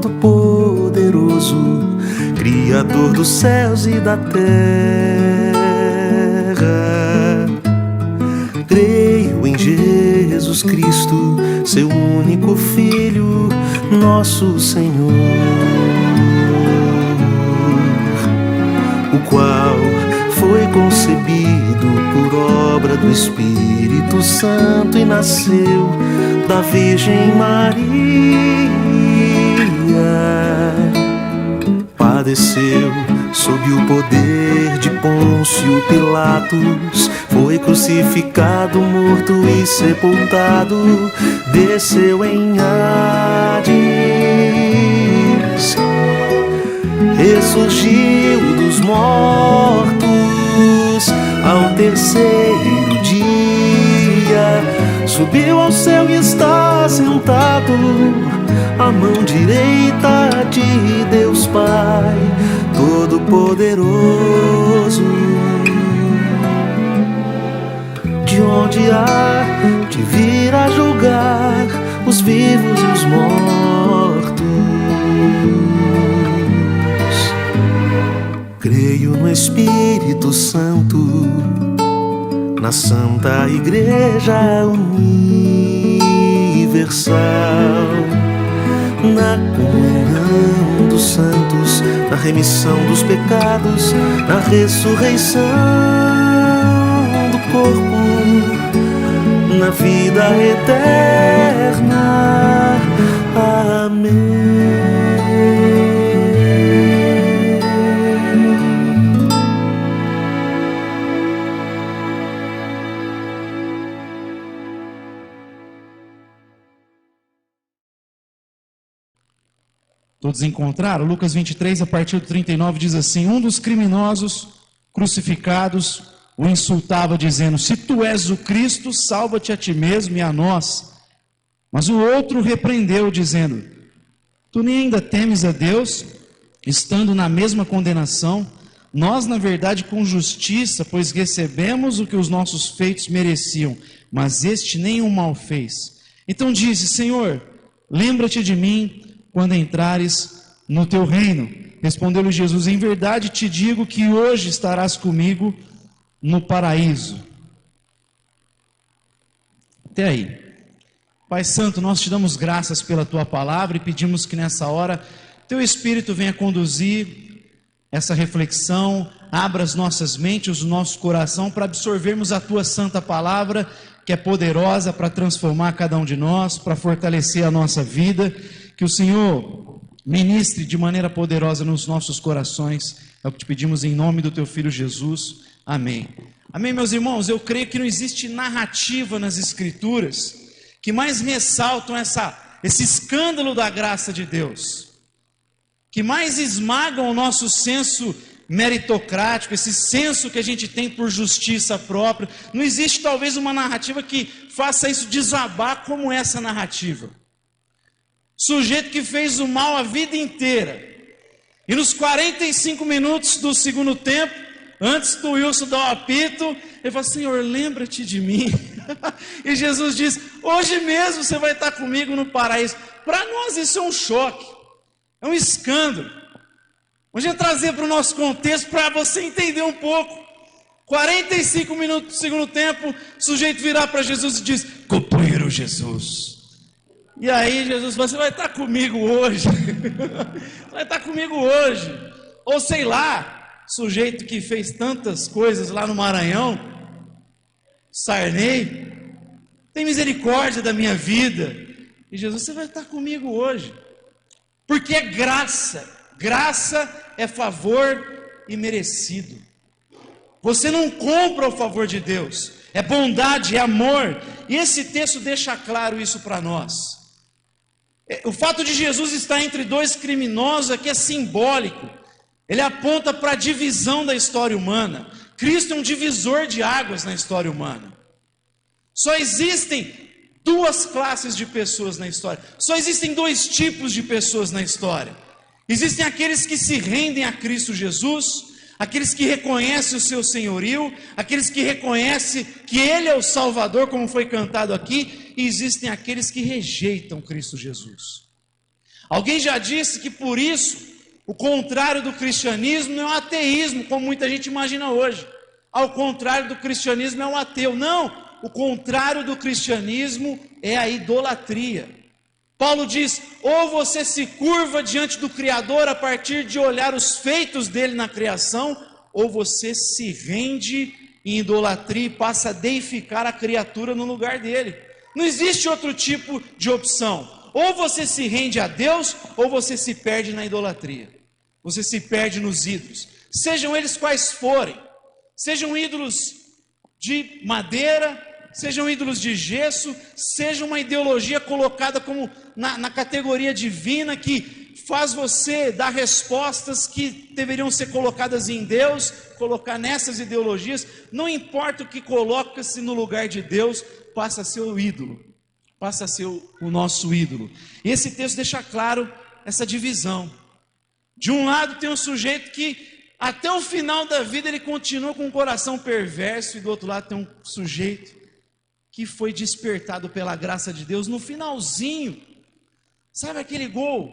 Todo-Poderoso, Criador dos céus e da terra. Creio em Jesus Cristo, seu único Filho, nosso Senhor, o qual foi concebido por obra do Espírito Santo e nasceu da Virgem Maria. Padeceu sob o poder de Pôncio Pilatos, foi crucificado, morto e sepultado, desceu em Hades, ressurgiu dos mortos ao terceiro dia, subiu ao céu e está sentado à mão direita de Deus Pai Todo-Poderoso, de onde há de vir a julgar os vivos e os mortos. Creio no Espírito Santo, na Santa Igreja Universal, na comunhão dos santos, na remissão dos pecados, na ressurreição do corpo, na vida eterna. Amém. Todos encontraram? Lucas 23, a partir do 39, diz assim: um dos criminosos crucificados o insultava, dizendo: se tu és o Cristo, salva-te a ti mesmo e a nós. Mas o outro repreendeu, dizendo: tu nem ainda temes a Deus, estando na mesma condenação? Nós, na verdade, com justiça, pois recebemos o que os nossos feitos mereciam, mas este nenhum mal fez. Então disse: Senhor, lembra-te de mim quando entrares no teu reino. Respondeu-lhe Jesus: em verdade te digo que hoje estarás comigo no paraíso. Até aí. Pai Santo, nós te damos graças pela tua palavra e pedimos que nessa hora teu Espírito venha conduzir essa reflexão, abra as nossas mentes, o nosso coração para absorvermos a tua santa palavra, que é poderosa para transformar cada um de nós, para fortalecer a nossa vida. Que o Senhor ministre de maneira poderosa nos nossos corações. É o que te pedimos em nome do teu Filho Jesus. Amém. Amém, meus irmãos. Eu creio que não existe narrativa nas Escrituras que mais ressaltam esse escândalo da graça de Deus, que mais esmagam o nosso senso meritocrático, esse senso que a gente tem por justiça própria. Não existe talvez uma narrativa que faça isso desabar como essa narrativa. Sujeito que fez o mal a vida inteira, e nos 45 minutos do segundo tempo, antes do Wilson dar o apito, ele fala: Senhor, lembra-te de mim. E Jesus diz: hoje mesmo você vai estar comigo no paraíso. Para nós isso é um choque, é um escândalo. Vamos trazer para o nosso contexto para você entender um pouco. 45 minutos do segundo tempo, o sujeito virar para Jesus e diz: companheiro Jesus. E aí Jesus fala: você vai estar comigo hoje. Vai estar comigo hoje. Ou sei lá, sujeito que fez tantas coisas lá no Maranhão, Sarney, tem misericórdia da minha vida. E Jesus: você vai estar comigo hoje. Porque é graça. Graça é favor imerecido. Você não compra o favor de Deus. É bondade, é amor. E esse texto deixa claro isso para nós. O fato de Jesus estar entre dois criminosos aqui é simbólico. Ele aponta para a divisão da história humana. Cristo é um divisor de águas na história humana. Só existem duas classes de pessoas na história. Só existem dois tipos de pessoas na história. Existem aqueles que se rendem a Cristo Jesus, aqueles que reconhecem o seu senhorio, aqueles que reconhecem que Ele é o Salvador, como foi cantado aqui, e existem aqueles que rejeitam Cristo Jesus. Alguém já disse que por isso o contrário do cristianismo não é o ateísmo, como muita gente imagina hoje. Ao contrário do cristianismo é o ateu. Não, o contrário do cristianismo é a idolatria. Paulo diz: ou você se curva diante do Criador a partir de olhar os feitos dele na criação, ou você se rende em idolatria e passa a deificar a criatura no lugar dele. Não existe outro tipo de opção. Ou você se rende a Deus, ou você se perde na idolatria. Você se perde nos ídolos, sejam eles quais forem. Sejam ídolos de madeira, sejam ídolos de gesso, seja uma ideologia colocada como na categoria divina, que faz você dar respostas que deveriam ser colocadas em Deus, colocar nessas ideologias. Não importa o que coloca-se no lugar de Deus, passa a ser o ídolo, passa a ser o nosso ídolo. E esse texto deixa claro essa divisão. De um lado tem um sujeito que até o final da vida ele continua com um coração perverso, e do outro lado tem um sujeito que foi despertado pela graça de Deus no finalzinho. Sabe aquele gol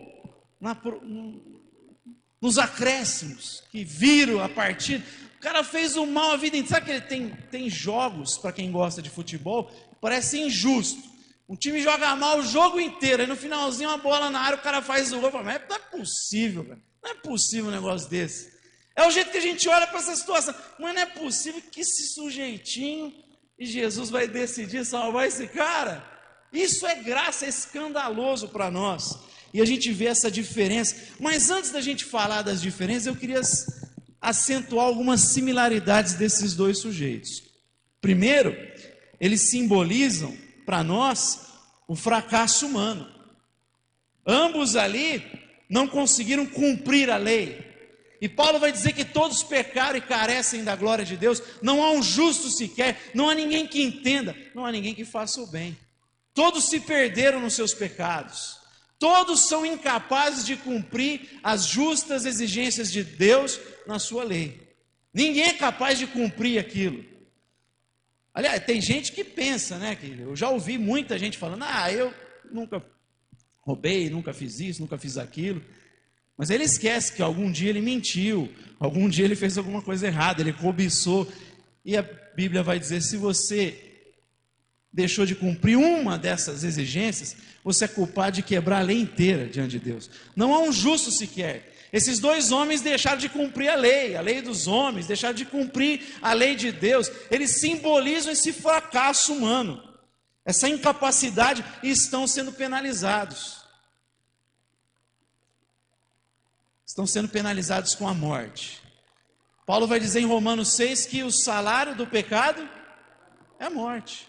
nos acréscimos que viram a partida? O cara fez o mal a vida inteira. Sabe que ele tem jogos, para quem gosta de futebol, parece injusto. Um time joga mal o jogo inteiro, aí no finalzinho uma bola na área, o cara faz o gol. Mas não é possível, cara. Não é possível um negócio desse. É o jeito que a gente olha para essa situação. Mas não é possível que esse sujeitinho, e Jesus vai decidir salvar esse cara. Isso é graça, é escandaloso para nós. E a gente vê essa diferença. Mas antes da gente falar das diferenças, eu queria acentuar algumas similaridades desses dois sujeitos. Primeiro, eles simbolizam para nós o fracasso humano. Ambos ali não conseguiram cumprir a lei. E Paulo vai dizer que todos pecaram e carecem da glória de Deus. Não há um justo sequer, não há ninguém que entenda, não há ninguém que faça o bem. Todos se perderam nos seus pecados. Todos são incapazes de cumprir as justas exigências de Deus na sua lei. Ninguém é capaz de cumprir aquilo. Aliás, tem gente que pensa, né? Que eu já ouvi muita gente falando: eu nunca roubei, nunca fiz isso, nunca fiz aquilo. Mas ele esquece que algum dia ele mentiu, algum dia ele fez alguma coisa errada, ele cobiçou. E a Bíblia vai dizer: se você deixou de cumprir uma dessas exigências, você é culpado de quebrar a lei inteira diante de Deus. Não há um justo sequer. Esses dois homens deixaram de cumprir a lei dos homens, deixaram de cumprir a lei de Deus. Eles simbolizam esse fracasso humano, essa incapacidade, e estão sendo penalizados. Estão sendo penalizados com a morte. Paulo vai dizer em Romanos 6 que o salário do pecado é a morte.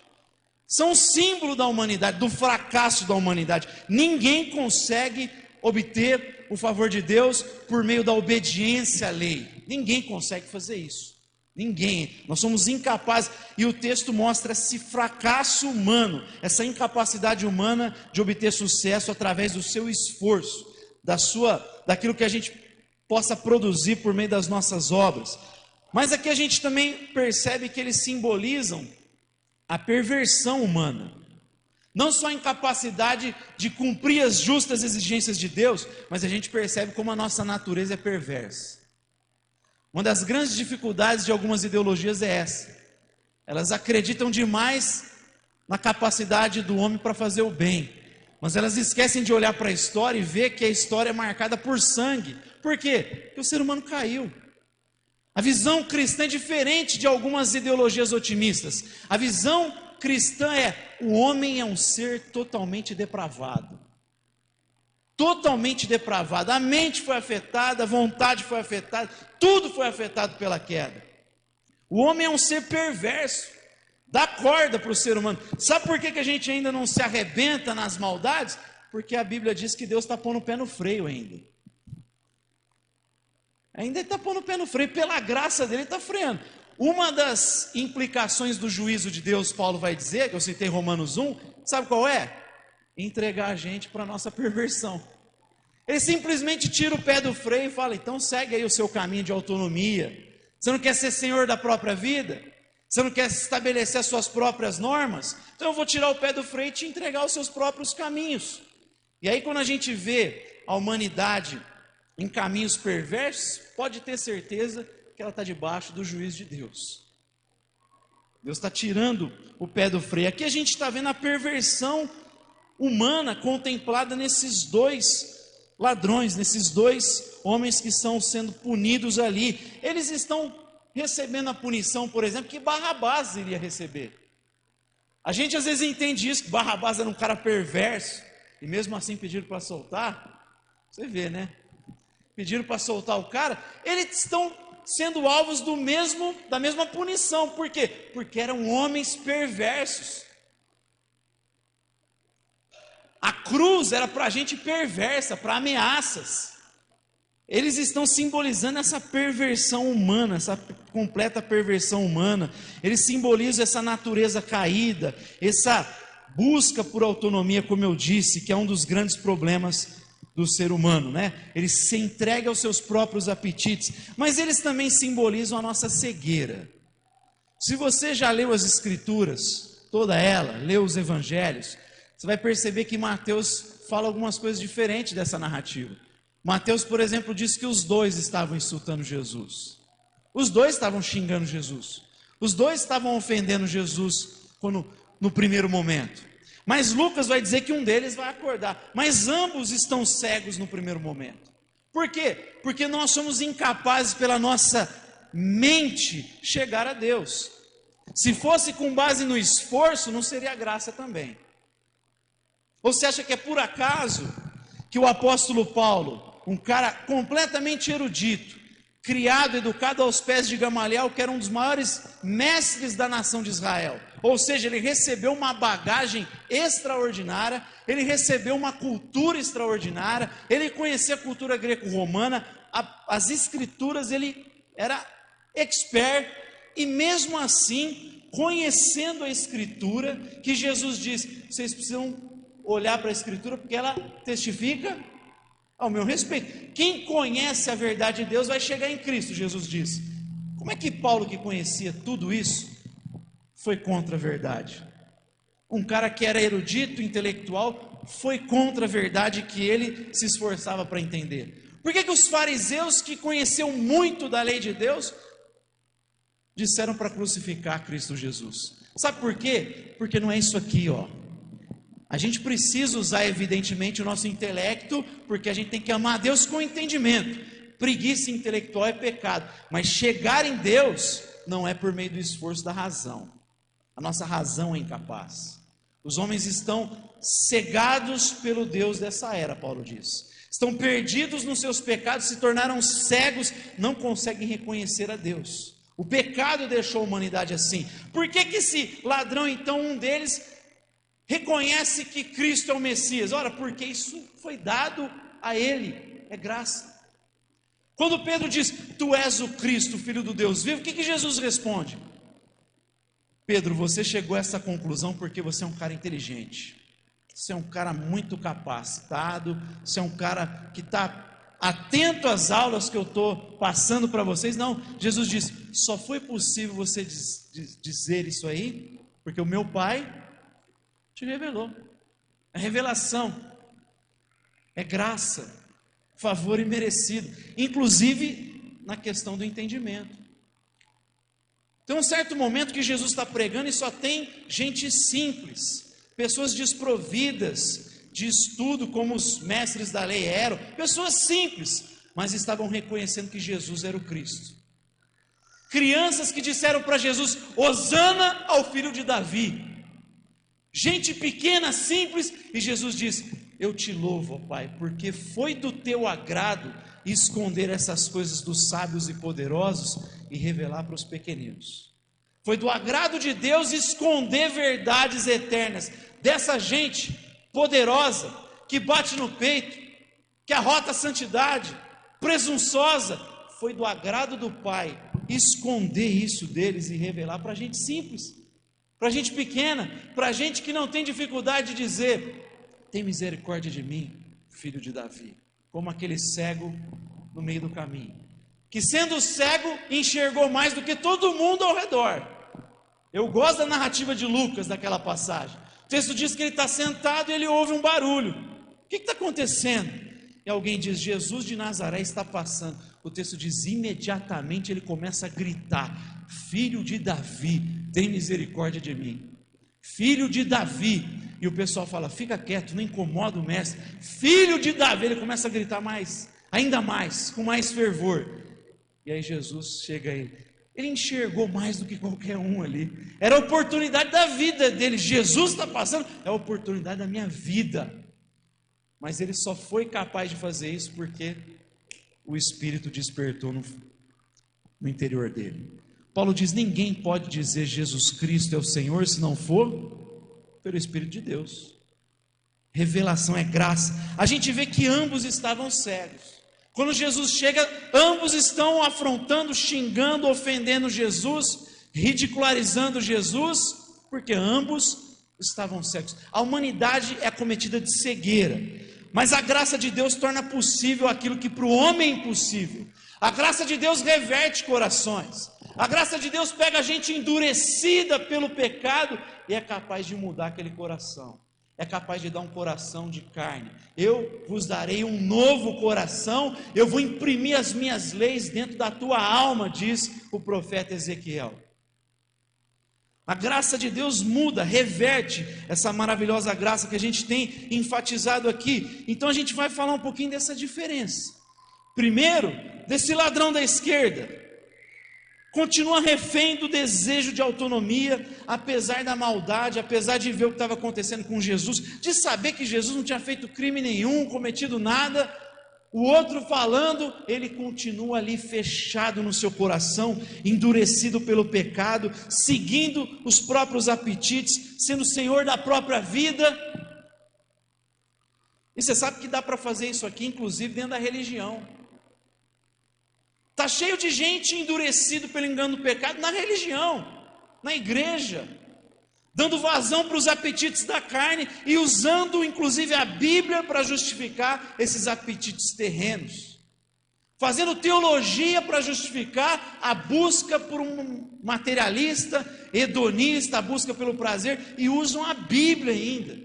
São um símbolo da humanidade, do fracasso da humanidade. Ninguém consegue obter o favor de Deus por meio da obediência à lei. Ninguém consegue fazer isso. Ninguém. Nós somos incapazes. E o texto mostra esse fracasso humano, essa incapacidade humana de obter sucesso através do seu esforço, daquilo que a gente possa produzir por meio das nossas obras. Mas aqui a gente também percebe que eles simbolizam a perversão humana. Não só a incapacidade de cumprir as justas exigências de Deus, mas a gente percebe como a nossa natureza é perversa. Uma das grandes dificuldades de algumas ideologias é essa. Elas acreditam demais na capacidade do homem para fazer o bem, mas elas esquecem de olhar para a história e ver que a história é marcada por sangue. Por quê? Porque o ser humano caiu. A visão cristã é diferente de algumas ideologias otimistas. A visão cristã é: o homem é um ser totalmente depravado. Totalmente depravado. A mente foi afetada, a vontade foi afetada, tudo foi afetado pela queda. O homem é um ser perverso. Dá corda para o ser humano. Sabe por que a gente ainda não se arrebenta nas maldades? Porque a Bíblia diz que Deus está pondo o pé no freio ainda. Ainda está pondo o pé no freio, pela graça dele está freando. Uma das implicações do juízo de Deus, Paulo vai dizer, que eu citei Romanos 1, sabe qual é? Entregar a gente para a nossa perversão. Ele simplesmente tira o pé do freio e fala: então segue aí o seu caminho de autonomia. Você não quer ser senhor da própria vida? Você não quer estabelecer as suas próprias normas? Então eu vou tirar o pé do freio e te entregar os seus próprios caminhos. E aí quando a gente vê a humanidade em caminhos perversos, pode ter certeza que ela está debaixo do juízo de Deus. Deus está tirando o pé do freio. Aqui a gente está vendo a perversão humana contemplada nesses dois ladrões, nesses dois homens que estão sendo punidos ali. Eles estão recebendo a punição, por exemplo, que Barrabás iria receber. A gente às vezes entende isso, que Barrabás era um cara perverso, e mesmo assim pediram para soltar. Você vê, né? Pediram para soltar o cara. Eles estão sendo alvos da mesma punição. Por quê? Porque eram homens perversos. A cruz era para gente perversa, para ameaças. Eles estão simbolizando essa perversão humana, essa completa perversão humana. Eles simbolizam essa natureza caída, essa busca por autonomia, como eu disse, que é um dos grandes problemas do ser humano, né? Ele se entrega aos seus próprios apetites, mas eles também simbolizam a nossa cegueira. Se você já leu as Escrituras, toda ela, leu os Evangelhos, você vai perceber que Mateus fala algumas coisas diferentes dessa narrativa. Mateus, por exemplo, diz que os dois estavam insultando Jesus. Os dois estavam xingando Jesus. Os dois estavam ofendendo Jesus no primeiro momento. Mas Lucas vai dizer que um deles vai acordar. Mas ambos estão cegos no primeiro momento. Por quê? Porque nós somos incapazes pela nossa mente chegar a Deus. Se fosse com base no esforço, não seria graça também. Ou você acha que é por acaso que o apóstolo Paulo, um cara completamente erudito, criado, educado aos pés de Gamaliel, que era um dos maiores mestres da nação de Israel, ou seja, ele recebeu uma bagagem extraordinária, ele recebeu uma cultura extraordinária, ele conhecia a cultura greco-romana, as escrituras, ele era expert, e mesmo assim, conhecendo a escritura, que Jesus diz, vocês precisam olhar para a escritura, porque ela testifica ao meu respeito. Quem conhece a verdade de Deus vai chegar em Cristo, Jesus disse. Como é que Paulo, que conhecia tudo isso, foi contra a verdade? Um cara que era erudito, intelectual, foi contra a verdade que ele se esforçava para entender. Por que os fariseus, que conheciam muito da lei de Deus, disseram para crucificar Cristo Jesus? Sabe por quê? Porque não é isso aqui, ó. A gente precisa usar, evidentemente, o nosso intelecto, porque a gente tem que amar a Deus com entendimento. Preguiça intelectual é pecado, mas chegar em Deus não é por meio do esforço da razão. A nossa razão é incapaz. Os homens estão cegados pelo Deus dessa era, Paulo diz. Estão perdidos nos seus pecados, se tornaram cegos, não conseguem reconhecer a Deus. O pecado deixou a humanidade assim. Por que esse ladrão, então, um deles, reconhece que Cristo é o Messias? Ora, porque isso foi dado a ele, é graça. Quando Pedro diz, tu és o Cristo, Filho do Deus vivo, o que Jesus responde? Pedro, você chegou a essa conclusão porque você é um cara inteligente, você é um cara muito capacitado, você é um cara que está atento às aulas que eu estou passando para vocês. Não, Jesus diz, só foi possível você dizer isso aí, porque o meu Pai te revelou. É revelação, é graça, favor imerecido, inclusive na questão do entendimento. Tem um certo momento que Jesus está pregando e só tem gente simples, pessoas desprovidas de estudo, como os mestres da lei eram, pessoas simples, mas estavam reconhecendo que Jesus era o Cristo. Crianças que disseram para Jesus, Hosana ao filho de Davi. Gente pequena, simples, e Jesus diz, eu te louvo, ó Pai, porque foi do teu agrado esconder essas coisas dos sábios e poderosos e revelar para os pequeninos. Foi do agrado de Deus esconder verdades eternas dessa gente poderosa, que bate no peito, que arrota a santidade, presunçosa. Foi do agrado do Pai esconder isso deles e revelar para a gente simples, para a gente pequena, para a gente que não tem dificuldade de dizer, tem misericórdia de mim, filho de Davi, como aquele cego no meio do caminho, que sendo cego, enxergou mais do que todo mundo ao redor. Eu gosto da narrativa de Lucas, daquela passagem. O texto diz que ele está sentado e ele ouve um barulho. O que está acontecendo? e alguém diz, Jesus de Nazaré está passando, o texto diz, imediatamente ele começa a gritar, filho de Davi, tem misericórdia de mim, filho de Davi, e o pessoal fala, fica quieto, não incomoda o mestre, filho de Davi, ele começa a gritar mais, ainda mais, com mais fervor, e aí Jesus chega aí, ele enxergou mais do que qualquer um ali, era a oportunidade da vida dele, Jesus está passando, é a oportunidade da minha vida, mas ele só foi capaz de fazer isso porque o Espírito despertou no interior dele. Paulo diz, ninguém pode dizer Jesus Cristo é o Senhor se não for pelo Espírito de Deus. Revelação é graça. A gente vê que ambos estavam cegos. Quando Jesus chega, ambos estão afrontando, xingando, ofendendo Jesus, ridicularizando Jesus, porque ambos estavam cegos. A humanidade é acometida de cegueira, mas a graça de Deus torna possível aquilo que para o homem é impossível. A graça de Deus reverte corações. A graça de Deus pega a gente endurecida pelo pecado e é capaz de mudar aquele coração. É capaz de dar um coração de carne. Eu vos darei um novo coração, eu vou imprimir as minhas leis dentro da tua alma, diz o profeta Ezequiel. A graça de Deus muda, reverte essa maravilhosa graça que a gente tem enfatizado aqui. Então a gente vai falar um pouquinho dessa diferença. Primeiro, desse ladrão da esquerda. Continua refém do desejo de autonomia, apesar da maldade, apesar de ver o que estava acontecendo com Jesus, de saber que Jesus não tinha feito crime nenhum, cometido nada. O outro falando, ele continua ali fechado no seu coração, endurecido pelo pecado, seguindo os próprios apetites, sendo senhor da própria vida. E você sabe que dá para fazer isso aqui, inclusive dentro da religião. Está cheio de gente endurecido pelo engano do pecado na religião, na igreja, dando vazão para os apetites da carne e usando inclusive a Bíblia para justificar esses apetites terrenos, fazendo teologia para justificar a busca por um materialista, hedonista, a busca pelo prazer, e usam a Bíblia ainda.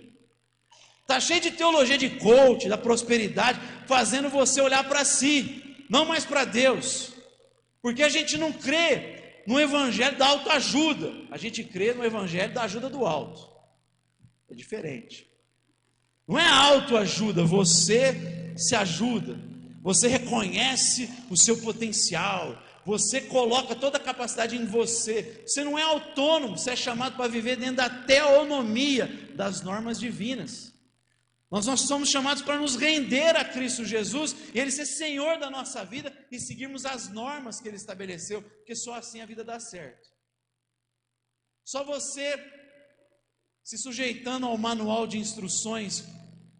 Está cheio de teologia de coach, da prosperidade, fazendo você olhar para si, não mais para Deus, porque a gente não crê no evangelho da autoajuda, a gente crê no evangelho da ajuda do alto, é diferente, não é autoajuda, você se ajuda, você reconhece o seu potencial, você coloca toda a capacidade em você, você não é autônomo, você é chamado para viver dentro da teonomia das normas divinas. Nós somos chamados para nos render a Cristo Jesus, e Ele ser Senhor da nossa vida, e seguirmos as normas que Ele estabeleceu, porque só assim a vida dá certo. Só você se sujeitando ao manual de instruções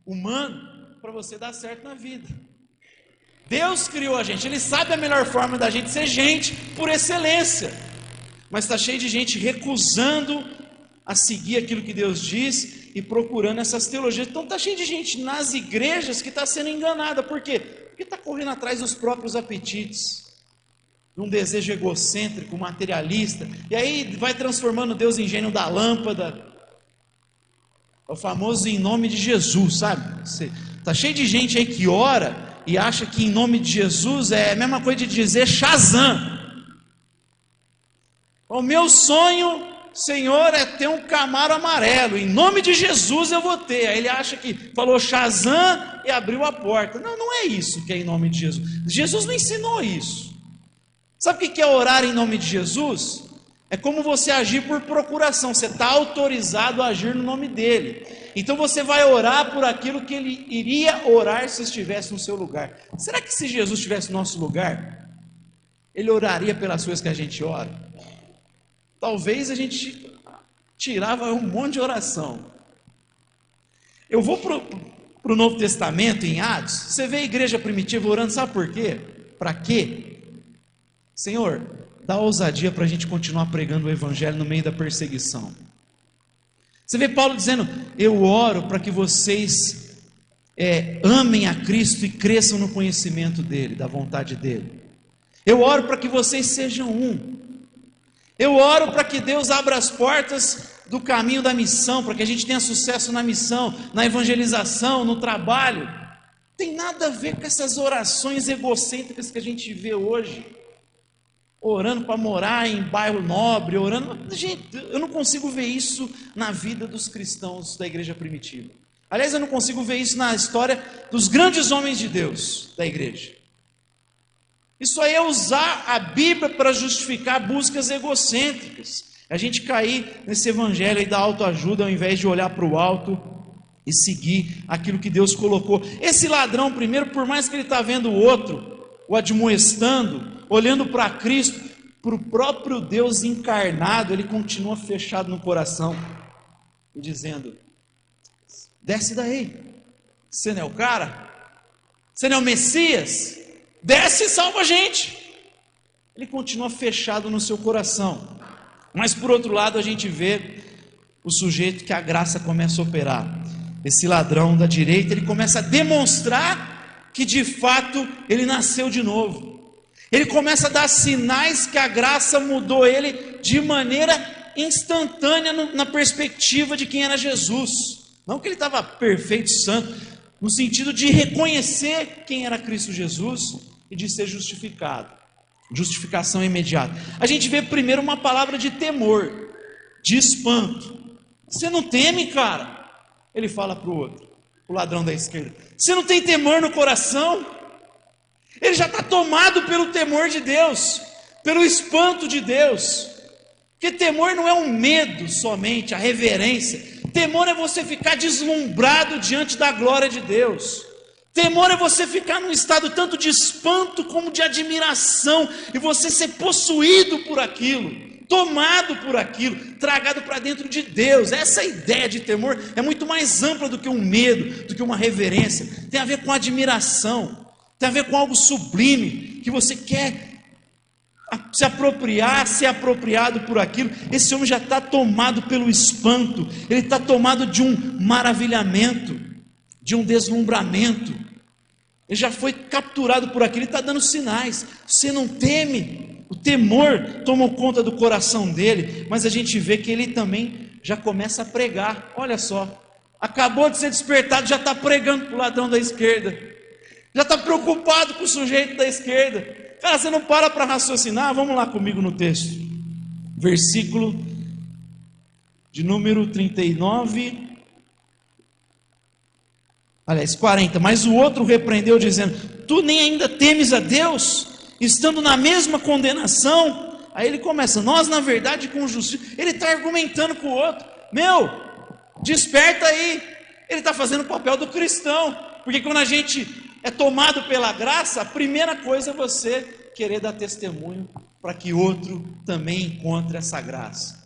humano, para você dar certo na vida. Deus criou a gente, Ele sabe a melhor forma da gente ser gente por excelência, mas está cheio de gente recusando a seguir aquilo que Deus diz e procurando essas teologias. Então está cheio de gente nas igrejas que está sendo enganada. Por quê? Porque está correndo atrás dos próprios apetites, de um desejo egocêntrico, materialista, e aí vai transformando Deus em gênio da lâmpada. É o famoso em nome de Jesus, sabe? Está cheio de gente aí que ora e acha que em nome de Jesus é a mesma coisa de dizer Shazam. O meu sonho, Senhor, é ter um Camaro amarelo, em nome de Jesus eu vou ter. Aí ele acha que falou Shazam e abriu a porta. Não, não é isso que é em nome de Jesus. Jesus não ensinou isso. Sabe o que é orar em nome de Jesus? É como você agir por procuração, você está autorizado a agir no nome dele. Então você vai orar por aquilo que ele iria orar se estivesse no seu lugar. Será que se Jesus estivesse no nosso lugar, ele oraria pelas coisas que a gente ora? Talvez a gente tirava um monte de oração. Eu vou para o Novo Testamento, em Atos, você vê a igreja primitiva orando, sabe por quê? Para quê? Senhor, dá ousadia para a gente continuar pregando o Evangelho no meio da perseguição. Você vê Paulo dizendo, eu oro para que vocês amem a Cristo e cresçam no conhecimento dEle, da vontade dEle. Eu oro para que vocês sejam um. Eu oro para que Deus abra as portas do caminho da missão, para que a gente tenha sucesso na missão, na evangelização, no trabalho. Tem nada a ver com essas orações egocêntricas que a gente vê hoje. Orando para morar em bairro nobre, orando. Gente, eu não consigo ver isso na vida dos cristãos da igreja primitiva. Aliás, eu não consigo ver isso na história dos grandes homens de Deus da igreja. Isso aí é usar a Bíblia para justificar buscas egocêntricas. A gente cair nesse evangelho aí da autoajuda, ao invés de olhar para o alto e seguir aquilo que Deus colocou. Esse ladrão, primeiro, por mais que ele está vendo o outro, o admoestando, olhando para Cristo, para o próprio Deus encarnado, ele continua fechado no coração e dizendo: desce daí, você não é o cara? Você não é o Messias? Desce e salva a gente. Ele continua fechado no seu coração. Mas por outro lado a gente vê o sujeito que a graça começa a operar. Esse ladrão da direita, ele começa a demonstrar que de fato ele nasceu de novo. Ele começa a dar sinais que a graça mudou ele de maneira instantânea na perspectiva de quem era Jesus. Não que ele estava perfeito, santo, no sentido de reconhecer quem era Cristo Jesus e de ser justificado. Justificação imediata. A gente vê primeiro uma palavra de temor, de espanto. Você não teme, cara? Ele fala para o outro, o ladrão da esquerda. Você não tem temor no coração? Ele já está tomado pelo temor de Deus, pelo espanto de Deus. Porque temor não é um medo somente, a reverência. Temor é você ficar deslumbrado diante da glória de Deus. Temor é você ficar num estado tanto de espanto como de admiração, e você ser possuído por aquilo, tomado por aquilo, tragado para dentro de Deus. Essa ideia de temor é muito mais ampla do que um medo, do que uma reverência. Tem a ver com admiração, tem a ver com algo sublime, que você quer se apropriar, ser apropriado por aquilo. Esse homem já está tomado pelo espanto, ele está tomado de um maravilhamento, de um deslumbramento. Ele já foi capturado por aquilo, ele está dando sinais. Você não teme? O temor tomou conta do coração dele, mas a gente vê que ele também já começa a pregar. Olha só, acabou de ser despertado, já está pregando para o ladrão da esquerda, já está preocupado com o sujeito da esquerda. Cara, você não para raciocinar? Vamos lá comigo no texto, versículo de número 39, aliás 40, mas o outro repreendeu dizendo: tu nem ainda temes a Deus, estando na mesma condenação? Aí ele começa: nós na verdade com justiça. Ele está argumentando com o outro: meu, desperta aí. Ele está fazendo o papel do cristão, porque quando a gente é tomado pela graça, a primeira coisa é você querer dar testemunho para que outro também encontre essa graça.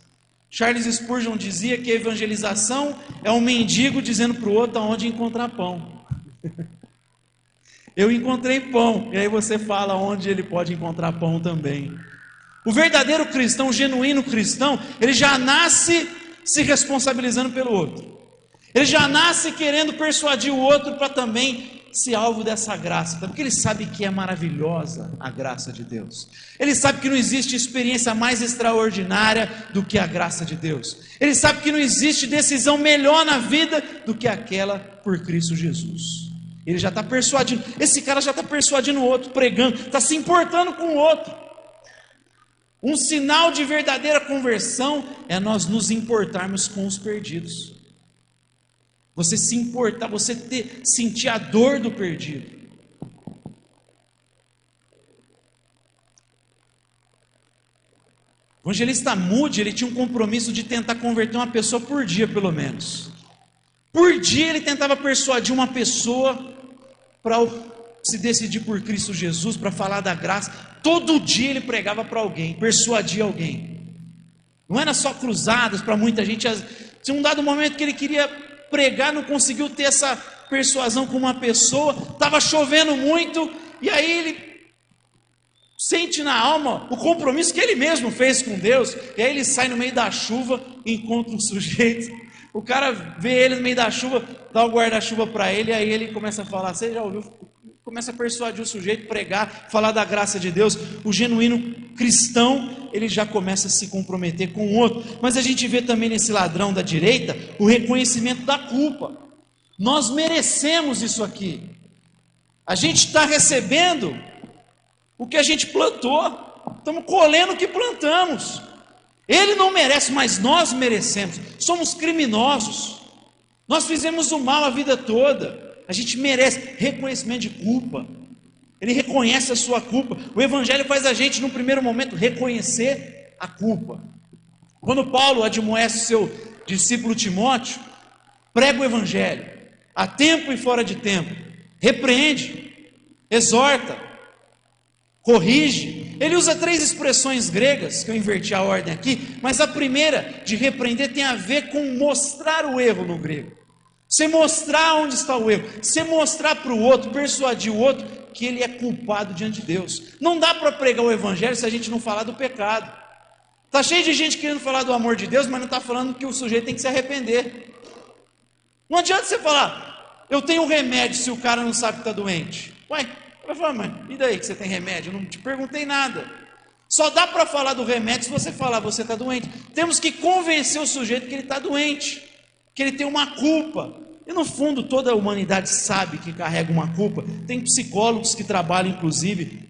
Charles Spurgeon dizia que a evangelização é um mendigo dizendo para o outro aonde encontrar pão. Eu encontrei pão, e aí você fala onde ele pode encontrar pão também. O verdadeiro cristão, o genuíno cristão, ele já nasce se responsabilizando pelo outro. Ele já nasce querendo persuadir o outro para também ser alvo dessa graça, porque ele sabe que é maravilhosa a graça de Deus. Ele sabe que não existe experiência mais extraordinária do que a graça de Deus. Ele sabe que não existe decisão melhor na vida do que aquela por Cristo Jesus. Ele já está persuadindo, esse cara já está persuadindo o outro, pregando, está se importando com o outro. Um sinal de verdadeira conversão é nós nos importarmos com os perdidos. Você se importar, você sentir a dor do perdido. O evangelista Moody, ele tinha um compromisso de tentar converter uma pessoa por dia, pelo menos. Por dia ele tentava persuadir uma pessoa para se decidir por Cristo Jesus, para falar da graça. Todo dia ele pregava para alguém, persuadia alguém. Não era só cruzadas para muita gente. Tinha um dado momento que ele queria pregar, não conseguiu ter essa persuasão com uma pessoa, estava chovendo muito, e aí ele sente na alma o compromisso que ele mesmo fez com Deus, e aí ele sai no meio da chuva, encontra um sujeito, o cara vê ele no meio da chuva, dá o guarda-chuva para ele, e aí ele começa a falar, você já ouviu? Começa a persuadir o sujeito, pregar, falar da graça de Deus. O genuíno cristão, ele já começa a se comprometer com o outro. Mas a gente vê também nesse ladrão da direita o reconhecimento da culpa. Nós merecemos isso aqui. A gente está recebendo o que a gente plantou, estamos colhendo o que plantamos. Ele não merece, mas nós merecemos. Somos criminosos, nós fizemos o mal a vida toda, a gente merece reconhecimento de culpa. Ele reconhece a sua culpa. O Evangelho faz a gente, no primeiro momento, reconhecer a culpa. Quando Paulo admoeste o seu discípulo Timóteo, prega o Evangelho, a tempo e fora de tempo, repreende, exorta, corrige. Ele usa 3 expressões gregas, que eu inverti a ordem aqui, mas a primeira, de repreender, tem a ver com mostrar o erro no grego. Você mostrar onde está o erro, você mostrar para o outro, persuadir o outro, que ele é culpado diante de Deus. Não dá para pregar o Evangelho se a gente não falar do pecado. Está cheio de gente querendo falar do amor de Deus, mas não está falando que o sujeito tem que se arrepender. Não adianta você falar, eu tenho remédio, se o cara não sabe que está doente. Ué, vai falar, mas e daí que você tem remédio? Eu não te perguntei nada. Só dá para falar do remédio se você falar, você está doente. Temos que convencer o sujeito que ele está doente, que ele tem uma culpa. E no fundo toda a humanidade sabe que carrega uma culpa. Tem psicólogos que trabalham inclusive,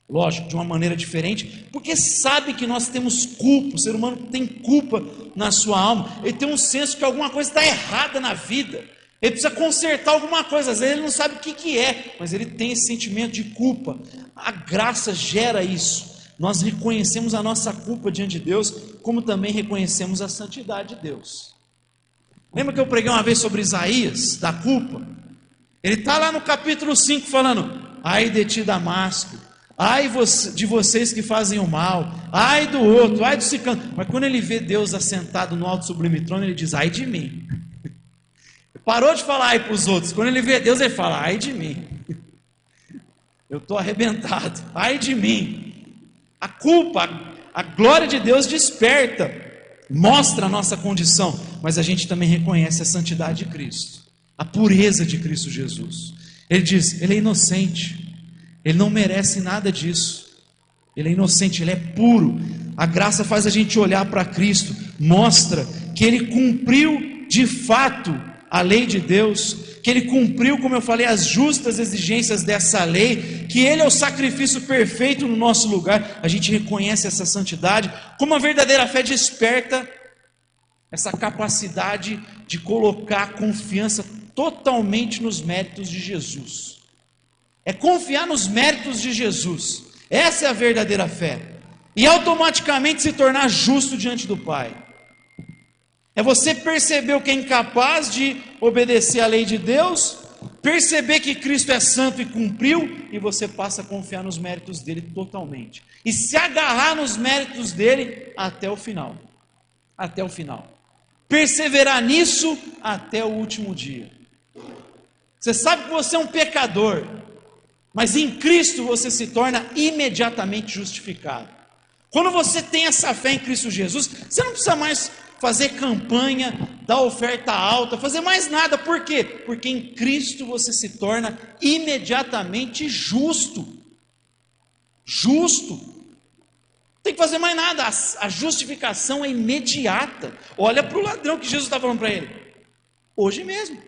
lógico, de uma maneira diferente, porque sabe que nós temos culpa. O ser humano tem culpa na sua alma, ele tem um senso que alguma coisa está errada na vida, ele precisa consertar alguma coisa. Às vezes ele não sabe o que é, mas ele tem esse sentimento de culpa. A graça gera isso. Nós reconhecemos a nossa culpa diante de Deus, como também reconhecemos a santidade de Deus. Lembra que eu preguei uma vez sobre Isaías, da culpa? Ele está lá no capítulo 5 falando, ai de ti Damasco, ai de vocês que fazem o mal, ai do outro, ai do ciclano. Mas quando ele vê Deus assentado no alto sublime trono, ele diz, ai de mim. Parou de falar ai para os outros. Quando ele vê Deus, ele fala, ai de mim. Eu estou arrebentado, ai de mim. A culpa, a glória de Deus desperta, mostra a nossa condição, mas a gente também reconhece a santidade de Cristo, a pureza de Cristo Jesus. Ele diz, ele é inocente, ele não merece nada disso, ele é inocente, ele é puro. A graça faz a gente olhar para Cristo, mostra que ele cumpriu de fato a lei de Deus, que ele cumpriu, como eu falei, as justas exigências dessa lei, que ele é o sacrifício perfeito no nosso lugar. A gente reconhece essa santidade, como a verdadeira fé desperta essa capacidade de colocar a confiança totalmente nos méritos de Jesus. É confiar nos méritos de Jesus. Essa é a verdadeira fé. E automaticamente se tornar justo diante do Pai. É você perceber o que é incapaz de obedecer à lei de Deus, perceber que Cristo é santo e cumpriu, e você passa a confiar nos méritos dele totalmente. E se agarrar nos méritos dele até o final. Até o final. Perseverar nisso até o último dia. Você sabe que você é um pecador, mas em Cristo você se torna imediatamente justificado. Quando você tem essa fé em Cristo Jesus, você não precisa mais fazer campanha, dar oferta alta, fazer mais nada. Por quê? Porque em Cristo você se torna imediatamente justo. Justo. Não tem que fazer mais nada. A justificação é imediata. Olha para o ladrão que Jesus está falando para ele. Hoje mesmo.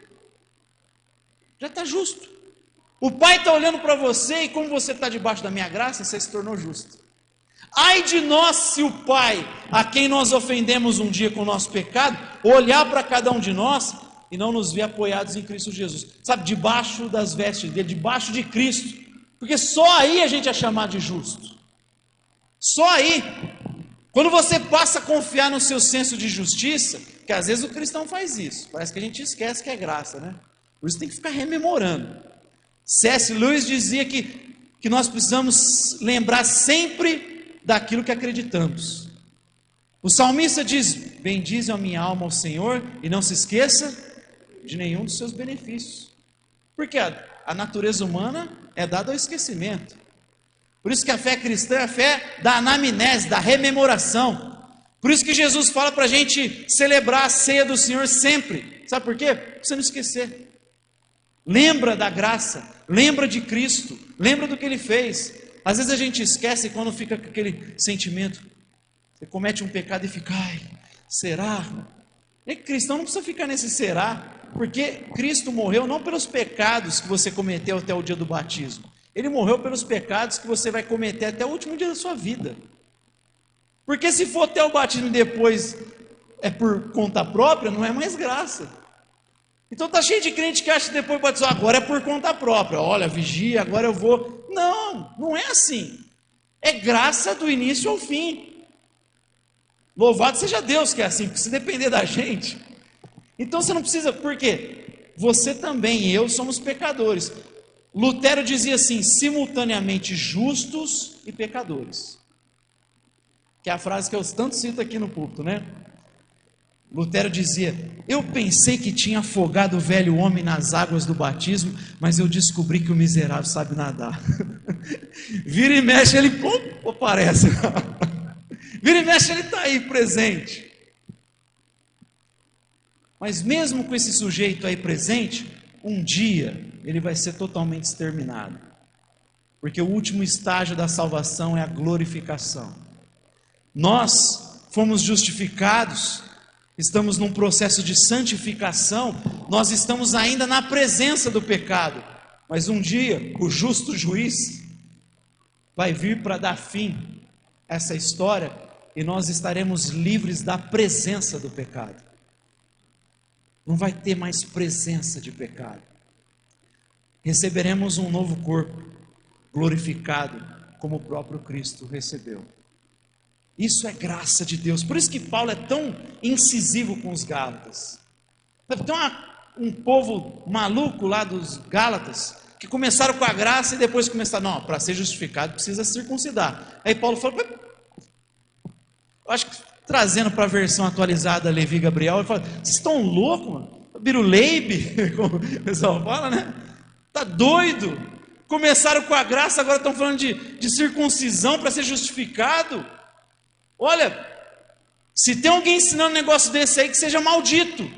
Já está justo. O Pai está olhando para você e como você está debaixo da minha graça, você se tornou justo. Ai de nós se o Pai, a quem nós ofendemos um dia com o nosso pecado, olhar para cada um de nós e não nos ver apoiados em Cristo Jesus. Sabe, debaixo das vestes dele, debaixo de Cristo. Porque só aí a gente é chamado de justo. Só aí. Quando você passa a confiar no seu senso de justiça, que às vezes o cristão faz isso, parece que a gente esquece que é graça, né? Por isso tem que ficar rememorando. C.S. Lewis dizia que nós precisamos lembrar sempre daquilo que acreditamos. O salmista diz, bendize a minha alma ao Senhor, e não se esqueça de nenhum dos seus benefícios. Porque a natureza humana é dada ao esquecimento. Por isso que a fé cristã é a fé da anamnese, da rememoração. Por isso que Jesus fala para a gente celebrar a ceia do Senhor sempre. Sabe por quê? Para você não esquecer. Lembra da graça, lembra de Cristo, lembra do que Ele fez. Às vezes a gente esquece quando fica com aquele sentimento. Você comete um pecado e fica, ai, será? E cristão não precisa ficar nesse será. Porque Cristo morreu não pelos pecados que você cometeu até o dia do batismo. Ele morreu pelos pecados que você vai cometer até o último dia da sua vida. Porque se for até o batismo e depois é por conta própria, não é mais graça. Então está cheio de crente que acha que depois batizou, agora é por conta própria. Olha, vigia, agora eu vou. Não, não é assim. É graça do início ao fim. Louvado seja Deus que é assim, porque se depender da gente. Então você não precisa, por quê? Você também e eu somos pecadores. Lutero dizia assim, simultaneamente justos e pecadores. Que é a frase que eu tanto cito aqui no púlpito, né? Lutero dizia, eu pensei que tinha afogado o velho homem nas águas do batismo, mas eu descobri que o miserável sabe nadar. Vira e mexe, ele aparece. Vira e mexe, ele está aí presente. Mas mesmo com esse sujeito aí presente, um dia ele vai ser totalmente exterminado. Porque o último estágio da salvação é a glorificação. Nós fomos justificados, estamos num processo de santificação, nós estamos ainda na presença do pecado, mas um dia o justo juiz vai vir para dar fim a essa história e nós estaremos livres da presença do pecado. Não vai ter mais presença de pecado. Receberemos um novo corpo, glorificado, como o próprio Cristo recebeu. Isso é graça de Deus. Por isso que Paulo é tão incisivo com os Gálatas. Tem um povo maluco lá dos Gálatas, que começaram com a graça e depois começaram, não, para ser justificado precisa circuncidar. Aí Paulo falou, eu acho que trazendo para a versão atualizada Levi Gabriel, ele fala, vocês estão loucos, mano? Biruleibe, como o pessoal fala, né? Tá doido? Começaram com a graça, agora estão falando de circuncisão para ser justificado. Olha, se tem alguém ensinando um negócio desse aí, que seja maldito.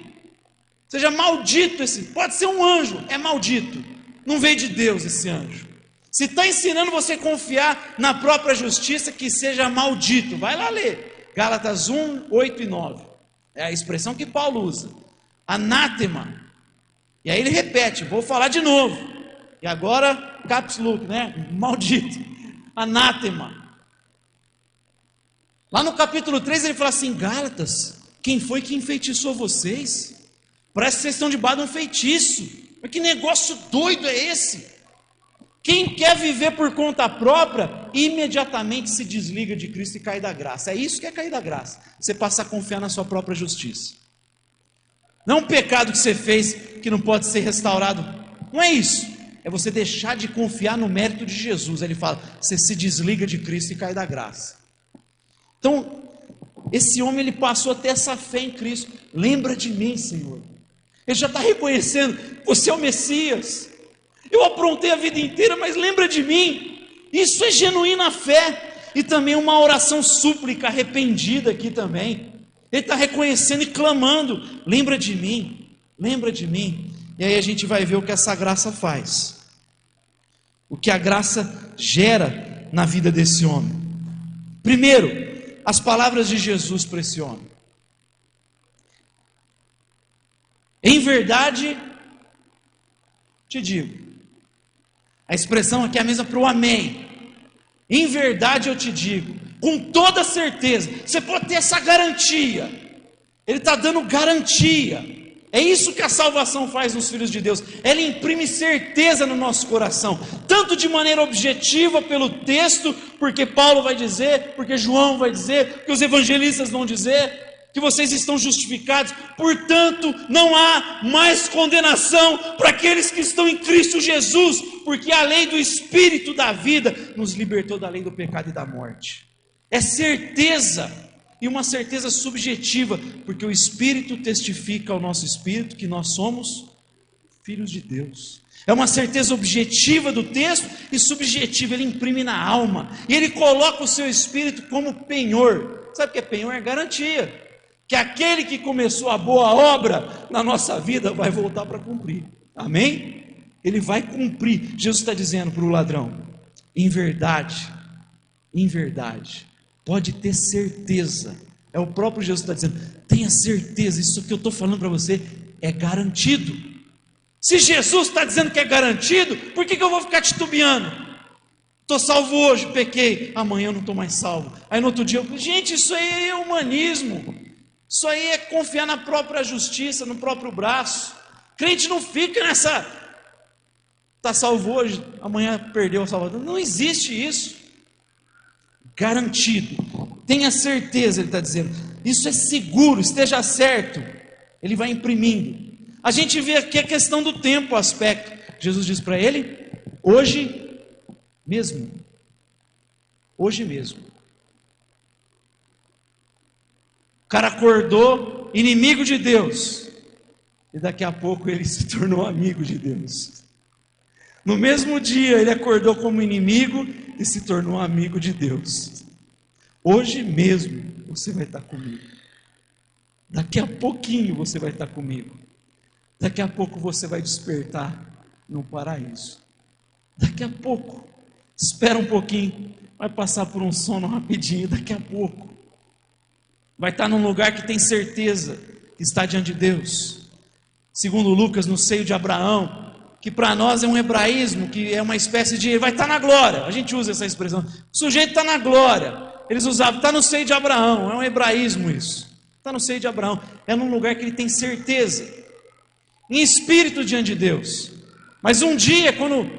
Seja maldito esse, pode ser um anjo, é maldito. Não veio de Deus esse anjo. Se está ensinando você a confiar na própria justiça, que seja maldito. Vai lá ler. Gálatas 1, 8 e 9. É a expressão que Paulo usa. Anátema. E aí ele repete, vou falar de novo. E agora, caps look, né? Maldito. Anátema. Lá no capítulo 3 ele fala assim, Gálatas, quem foi que enfeitiçou vocês? Parece que vocês estão debaixo de um feitiço. Mas que negócio doido é esse? Quem quer viver por conta própria, imediatamente se desliga de Cristo e cai da graça. É isso que é cair da graça. Você passa a confiar na sua própria justiça. Não é um pecado que você fez que não pode ser restaurado. Não é isso. É você deixar de confiar no mérito de Jesus. Ele fala, você se desliga de Cristo e cai da graça. Então, esse homem ele passou a ter essa fé em Cristo. Lembra de mim, Senhor. Ele já está reconhecendo, você é o Messias. Eu aprontei a vida inteira, mas lembra de mim. Isso é genuína fé. E também uma oração súplica arrependida aqui também. Ele está reconhecendo e clamando, lembra de mim, lembra de mim. E aí a gente vai ver o que essa graça faz. O que a graça gera na vida desse homem. Primeiro, as palavras de Jesus para esse homem. Em verdade, te digo. A expressão aqui é a mesma para o amém. Em verdade eu te digo, com toda certeza, você pode ter essa garantia. Ele está dando garantia. É isso que a salvação faz nos filhos de Deus. Ela imprime certeza no nosso coração, tanto de maneira objetiva pelo texto, porque Paulo vai dizer, porque João vai dizer, porque os evangelistas vão dizer, que vocês estão justificados, portanto não há mais condenação para aqueles que estão em Cristo Jesus, porque a lei do Espírito da vida nos libertou da lei do pecado e da morte. É certeza, e uma certeza subjetiva, porque o Espírito testifica ao nosso Espírito que nós somos filhos de Deus. É uma certeza objetiva do texto e subjetiva, ele imprime na alma, e ele coloca o seu Espírito como penhor. Sabe o que é penhor? É garantia. Que aquele que começou a boa obra na nossa vida vai voltar para cumprir. Amém? Ele vai cumprir. Jesus está dizendo para o ladrão, em verdade, pode ter certeza. É o próprio Jesus que está dizendo, tenha certeza, isso que eu estou falando para você é garantido. Se Jesus está dizendo que é garantido, por que eu vou ficar titubeando? Estou salvo hoje, pequei, amanhã eu não estou mais salvo. Aí no outro dia, gente, isso aí é humanismo. Isso aí é confiar na própria justiça, no próprio braço. Crente não fica nessa, está salvo hoje, amanhã perdeu o salvador. Não existe isso. Garantido. Tenha certeza, ele está dizendo. Isso é seguro, esteja certo. Ele vai imprimindo. A gente vê aqui a questão do tempo, o aspecto. Jesus diz para ele, hoje mesmo. Hoje mesmo. O cara acordou inimigo de Deus. E daqui a pouco ele se tornou amigo de Deus. No mesmo dia ele acordou como inimigo e se tornou amigo de Deus. Hoje mesmo você vai estar comigo. Daqui a pouquinho você vai estar comigo. Daqui a pouco você vai despertar no paraíso. Daqui a pouco. Espera um pouquinho. Vai passar por um sono rapidinho. Daqui a pouco. Vai estar num lugar que tem certeza que está diante de Deus. Segundo Lucas, no seio de Abraão, que para nós é um hebraísmo, que é uma espécie de, vai estar na glória, a gente usa essa expressão, o sujeito está na glória, eles usavam, está no seio de Abraão, é um hebraísmo isso, está no seio de Abraão, é num lugar que ele tem certeza, em espírito diante de Deus. Mas um dia, quando,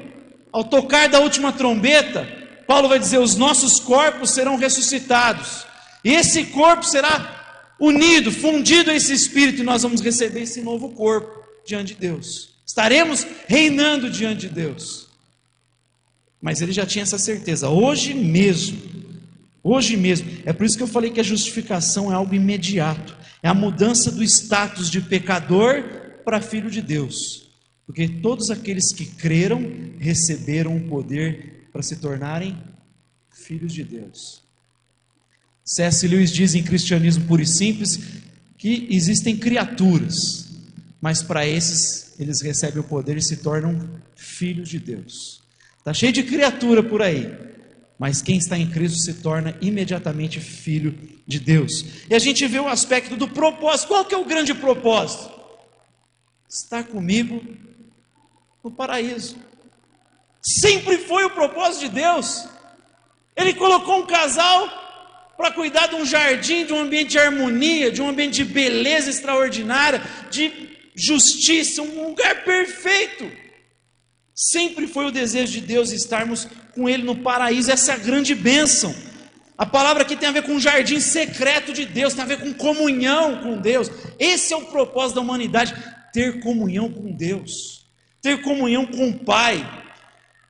ao tocar da última trombeta, Paulo vai dizer, os nossos corpos serão ressuscitados, e esse corpo será unido, fundido a esse Espírito, e nós vamos receber esse novo corpo diante de Deus. Estaremos reinando diante de Deus. Mas ele já tinha essa certeza, hoje mesmo. É por isso que eu falei que a justificação é algo imediato. É a mudança do status de pecador para filho de Deus. Porque todos aqueles que creram, receberam o poder para se tornarem filhos de Deus. C.S. Lewis diz em Cristianismo Puro e Simples que existem criaturas, mas para esses eles recebem o poder e se tornam filhos de Deus. Está cheio de criatura por aí, mas quem está em Cristo se torna imediatamente filho de Deus. E a gente vê o aspecto do propósito. Qual que é o grande propósito? Estar comigo no paraíso. Sempre foi o propósito de Deus. Ele colocou um casal para cuidar de um jardim, de um ambiente de harmonia, de um ambiente de beleza extraordinária, de justiça, um lugar perfeito. Sempre foi o desejo de Deus estarmos com Ele no paraíso. Essa é a grande bênção. A palavra aqui tem a ver com um jardim secreto de Deus, tem a ver com comunhão com Deus. Esse é o propósito da humanidade, ter comunhão com Deus, ter comunhão com o Pai.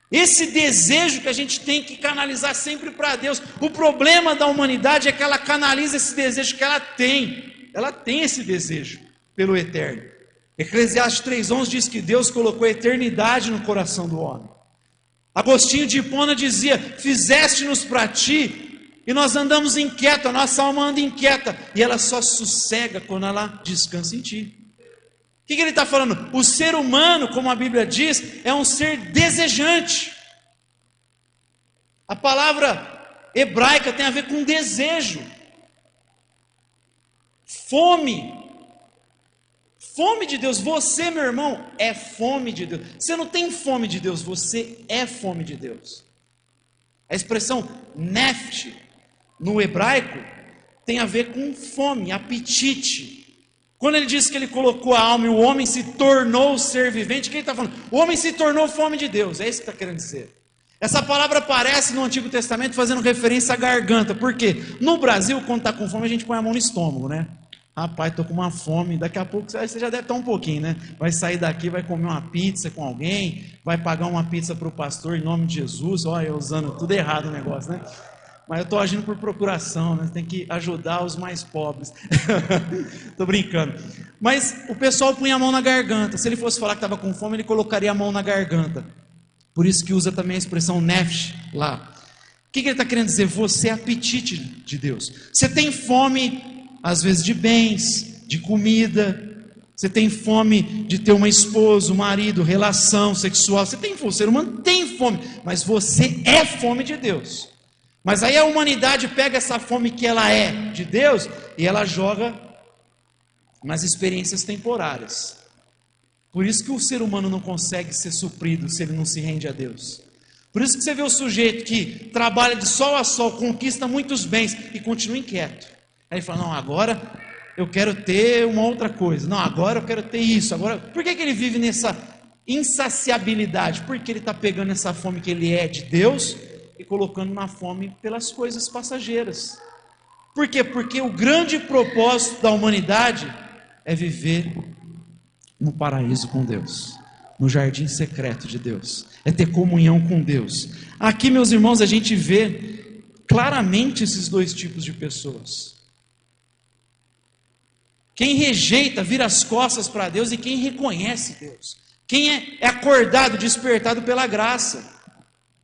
Esse desejo que a gente tem que canalizar sempre para Deus. O problema da humanidade é que ela canaliza esse desejo que ela tem. Ela tem esse desejo pelo eterno. Eclesiastes 3:11 diz que Deus colocou a eternidade no coração do homem. Agostinho de Hipona dizia, fizeste-nos para ti, e nós andamos inquietos, a nossa alma anda inquieta, e ela só sossega quando ela descansa em ti. O que ele está falando? O ser humano, como a Bíblia diz, é um ser desejante. A palavra hebraica tem a ver com desejo. Fome. Fome de Deus. Você, meu irmão, é fome de Deus. Você não tem fome de Deus, você é fome de Deus. A expressão nefesh, no hebraico, tem a ver com fome, apetite. Quando ele diz que ele colocou a alma e o homem se tornou ser vivente, o que ele está falando? O homem se tornou fome de Deus, é isso que está querendo dizer. Essa palavra aparece no Antigo Testamento fazendo referência à garganta. Por quê? No Brasil, quando está com fome, a gente põe a mão no estômago, né? Rapaz, estou com uma fome, daqui a pouco você já deve estar um pouquinho, né? Vai sair daqui, vai comer uma pizza com alguém, vai pagar uma pizza para o pastor em nome de Jesus. Olha, eu usando tudo errado o negócio, né? Mas eu estou agindo por procuração, né? Tem que ajudar os mais pobres. Estou brincando. Mas o pessoal punha a mão na garganta. Se ele fosse falar que estava com fome, ele colocaria a mão na garganta. Por isso que usa também a expressão nefesh lá. O que ele está querendo dizer? Você é apetite de Deus. Você tem fome, às vezes, de bens, de comida. Você tem fome de ter uma esposa, um marido, relação sexual. Você tem fome, o ser humano tem fome. Mas você é fome de Deus. Mas aí a humanidade pega essa fome que ela é de Deus e ela joga nas experiências temporárias. Por isso que o ser humano não consegue ser suprido se ele não se rende a Deus. Por isso que você vê o sujeito que trabalha de sol a sol, conquista muitos bens e continua inquieto. Aí ele fala, não, agora eu quero ter uma outra coisa. Não, agora eu quero ter isso. Agora, por que ele vive nessa insaciabilidade? Porque ele está pegando essa fome que ele é de Deus e colocando na fome pelas coisas passageiras. Por quê? Porque o grande propósito da humanidade é viver no paraíso com Deus, no jardim secreto de Deus, é ter comunhão com Deus. Aqui, meus irmãos, a gente vê claramente esses dois tipos de pessoas. Quem rejeita, vira as costas para Deus, e quem reconhece Deus. Quem é acordado, despertado pela graça,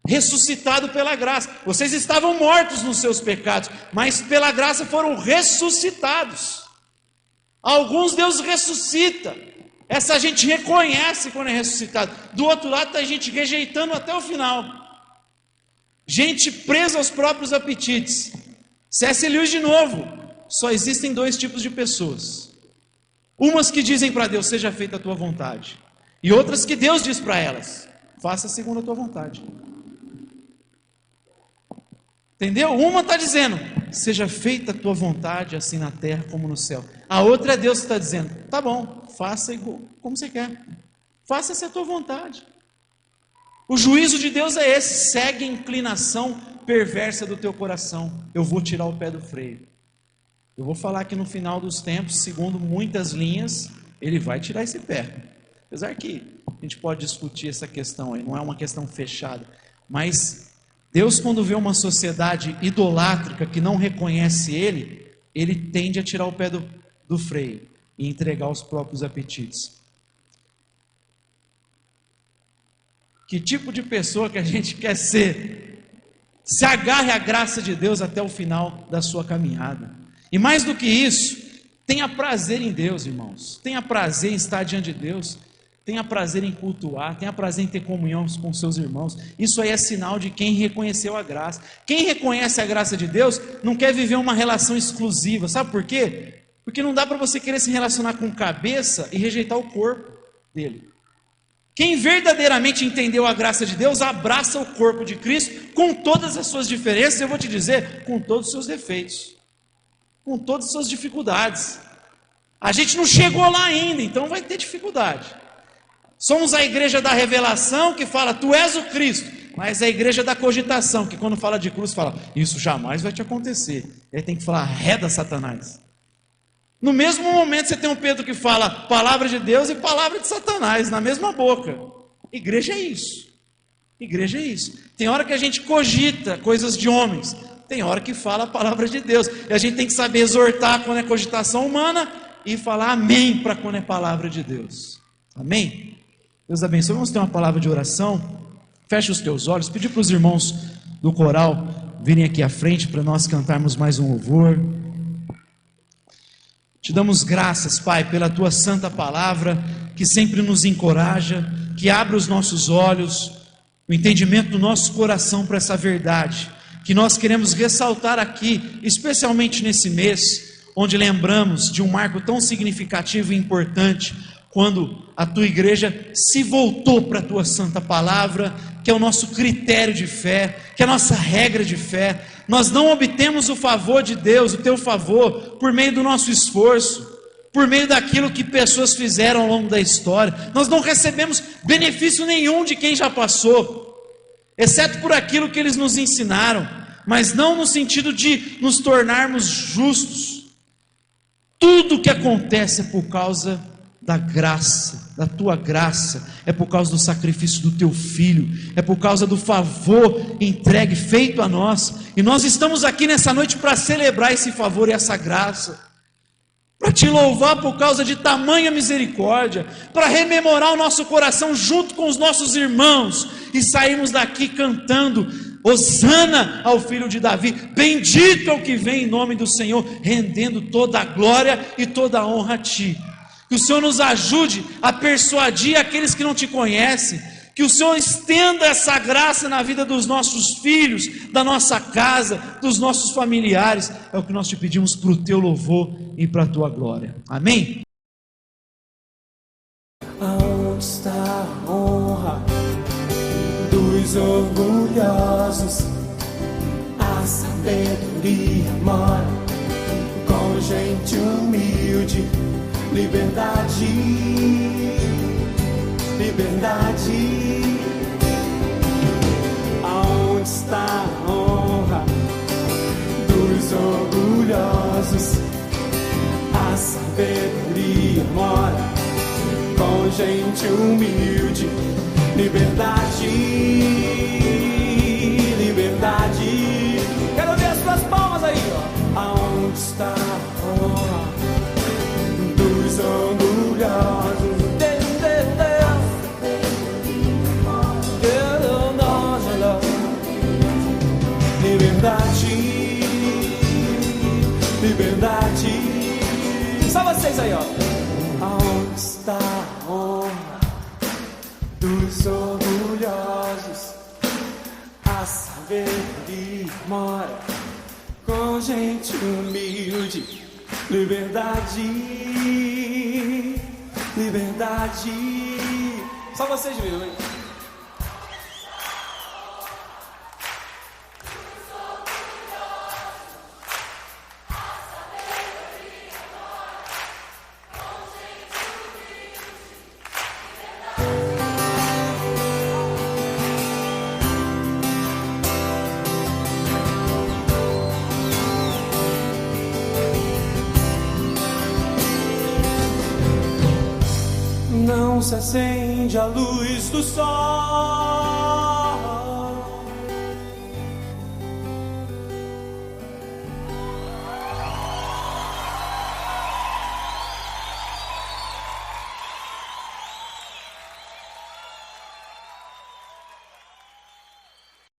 ressuscitado pela graça. Vocês estavam mortos nos seus pecados, mas pela graça foram ressuscitados. Alguns Deus ressuscita, essa gente reconhece quando é ressuscitado. Do outro lado está a gente rejeitando até o final, gente presa aos próprios apetites. C.S. Lewis de novo: só existem dois tipos de pessoas, umas que dizem para Deus, seja feita a tua vontade, e outras que Deus diz para elas, faça segundo a tua vontade. Entendeu? Uma está dizendo, seja feita a tua vontade, assim na terra como no céu. A outra é Deus que está dizendo, tá bom, faça igual, como você quer, faça-se a tua vontade. O juízo de Deus é esse: segue a inclinação perversa do teu coração. Eu vou tirar o pé do freio. Eu vou falar que no final dos tempos, segundo muitas linhas, ele vai tirar esse pé. Apesar que a gente pode discutir essa questão aí, não é uma questão fechada, mas Deus, quando vê uma sociedade idolátrica que não reconhece Ele tende a tirar o pé do freio e entregar os próprios apetites. Que tipo de pessoa que a gente quer ser? Se agarre à graça de Deus até o final da sua caminhada. E mais do que isso, tenha prazer em Deus, irmãos. Tenha prazer em estar diante de Deus. Tenha prazer em cultuar, tenha prazer em ter comunhão com seus irmãos. Isso aí é sinal de quem reconheceu a graça. Quem reconhece a graça de Deus não quer viver uma relação exclusiva. Sabe por quê? Porque não dá para você querer se relacionar com cabeça e rejeitar o corpo dele. Quem verdadeiramente entendeu a graça de Deus, abraça o corpo de Cristo com todas as suas diferenças, eu vou te dizer, com todos os seus defeitos, com todas as suas dificuldades. A gente não chegou lá ainda, então vai ter dificuldade. Somos a igreja da revelação, que fala, tu és o Cristo, mas a igreja da cogitação, que quando fala de cruz, fala, isso jamais vai te acontecer. Aí tem que falar, arreda Satanás. No mesmo momento você tem um Pedro que fala palavra de Deus e palavra de Satanás, na mesma boca. Igreja é isso. Igreja é isso. Tem hora que a gente cogita coisas de homens, tem hora que fala a palavra de Deus. E a gente tem que saber exortar quando é cogitação humana e falar amém para quando é palavra de Deus. Amém? Deus abençoe. Vamos ter uma palavra de oração. Feche os teus olhos. Pedir para os irmãos do coral virem aqui à frente para nós cantarmos mais um louvor. Te damos graças, Pai, pela tua santa palavra, que sempre nos encoraja, que abre os nossos olhos, o entendimento do nosso coração para essa verdade, que nós queremos ressaltar aqui, especialmente nesse mês, onde lembramos de um marco tão significativo e importante, quando a tua igreja se voltou para a tua santa palavra, que é o nosso critério de fé, que é a nossa regra de fé. Nós não obtemos o favor de Deus, o teu favor, por meio do nosso esforço, por meio daquilo que pessoas fizeram ao longo da história. Nós não recebemos benefício nenhum de quem já passou, exceto por aquilo que eles nos ensinaram, mas não no sentido de nos tornarmos justos. Tudo que acontece é por causa da graça, da tua graça, é por causa do sacrifício do teu filho, é por causa do favor entregue, feito a nós, e nós estamos aqui nessa noite para celebrar esse favor e essa graça, para te louvar por causa de tamanha misericórdia, para rememorar o nosso coração junto com os nossos irmãos, e sairmos daqui cantando, Hosana ao filho de Davi, bendito é o que vem em nome do Senhor, rendendo toda a glória e toda a honra a ti. Que o Senhor nos ajude a persuadir aqueles que não te conhecem, que o Senhor estenda essa graça na vida dos nossos filhos, da nossa casa, dos nossos familiares, é o que nós te pedimos para o teu louvor e para a tua glória, amém? Aonde está a honra dos orgulhosos? A sabedoria mora com gente humilde. Liberdade, liberdade. Aonde está a honra dos orgulhosos? A sabedoria mora com gente humilde. Liberdade, liberdade. Quero ver as suas palmas aí, ó. Aonde está a honra dos orgulhosos? Liberdade, liberdade. Só vocês aí, ó. Aonde está a honra dos orgulhosos? A sabedoria mora com gente humilde. Liberdade, liberdade. Só vocês viram, hein? Não se acende a luz do sol